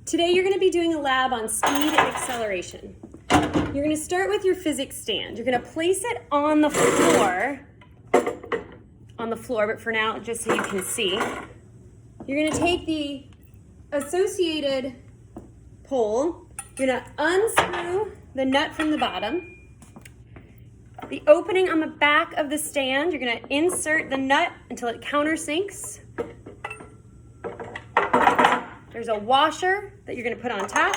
Today you're going to be doing a lab on speed and acceleration. You're going to start with your physics stand. You're going to place it on the floor, but for now, just so you can see. You're going to take the associated pole, you're going to unscrew the nut from the bottom. The opening on the back of the stand, you're going to insert the nut until it countersinks. There's a washer that you're going to put on top.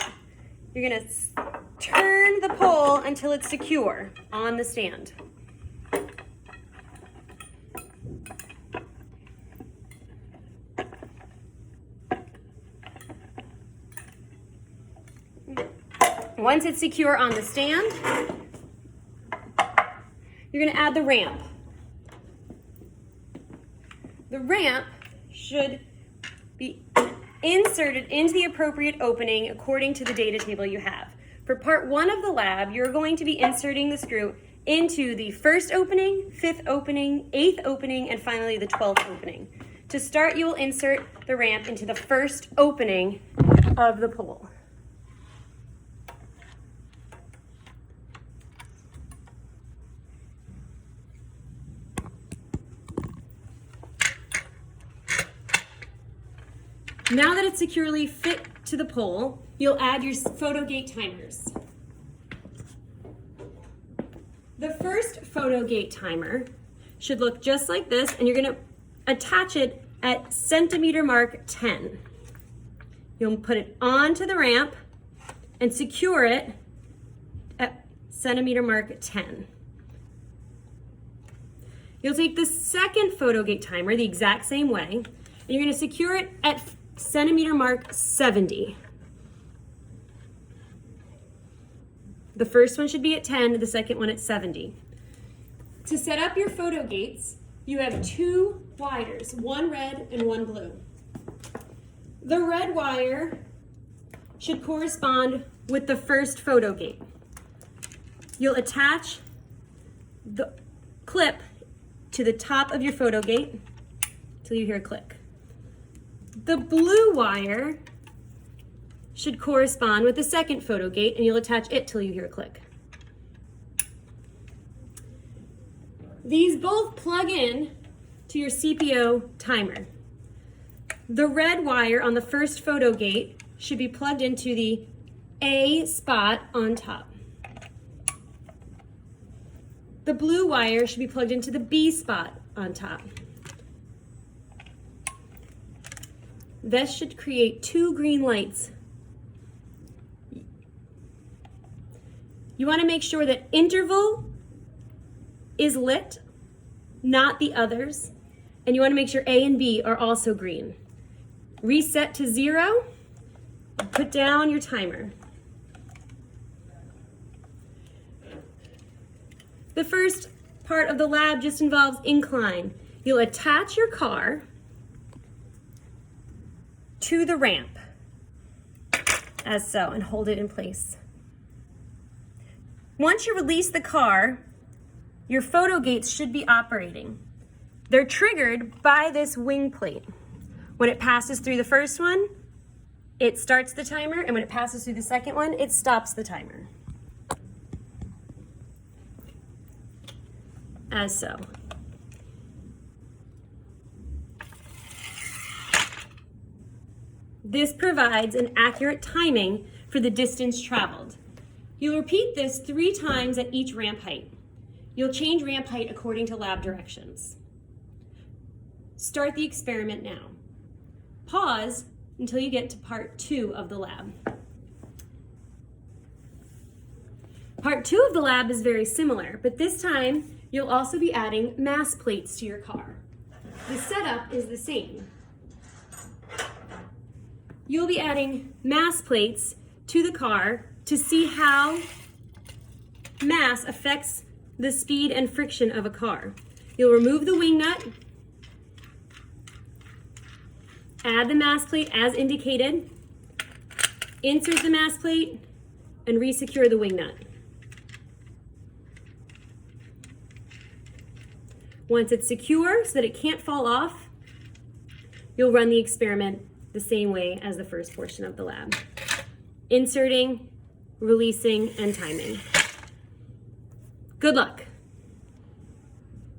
You're going to turn the pole until it's secure on the stand. Once it's secure on the stand, you're going to add the ramp. The ramp should be inserted into the appropriate opening according to the data table you have. For part 1 of the lab, you're going to be inserting the screw into the first opening, 5th opening, 8th opening, and finally the 12th opening. To start, you will insert the ramp into the first opening of the pole. Now that it's securely fit to the pole, you'll add your photo gate timers. The first photo gate timer should look just like this, and you're going to attach it at centimeter mark 10. You'll put it onto the ramp and secure it at centimeter mark 10. You'll take the second photo gate timer the exact same way, and you're going to secure it at centimeter mark 70. The first one should be at 10, the second one at 70. To set up your photo gates, you have 2 wires, one red and one blue. The red wire should correspond with the first photo gate. You'll attach the clip to the top of your photo gate until you hear a click. The blue wire should correspond with the second photo gate, and you'll attach it till you hear a click. These both plug in to your CPO timer. The red wire on the first photo gate should be plugged into the A spot on top. The blue wire should be plugged into the B spot on top. This should create 2 green lights. You want to make sure that interval is lit, not the others, and you want to make sure A and B are also green. Reset to 0, put down your timer. The first part of the lab just involves incline. You'll attach your car to the ramp, as so, and hold it in place. Once you release the car, your photo gates should be operating. They're triggered by this wing plate. When it passes through the first one, it starts the timer, and when it passes through the second one, it stops the timer. As so. This provides an accurate timing for the distance traveled. You'll repeat this 3 times at each ramp height. You'll change ramp height according to lab directions. Start the experiment now. Pause until you get to part 2 of the lab. Part 2 of the lab is very similar, but this time you'll also be adding mass plates to your car. The setup is the same. You'll be adding mass plates to the car to see how mass affects the speed and friction of a car. You'll remove the wing nut, add the mass plate as indicated, insert the mass plate, and resecure the wing nut. Once it's secure so that it can't fall off, you'll run the experiment the same way as the first portion of the lab. Inserting, releasing, and timing. Good luck.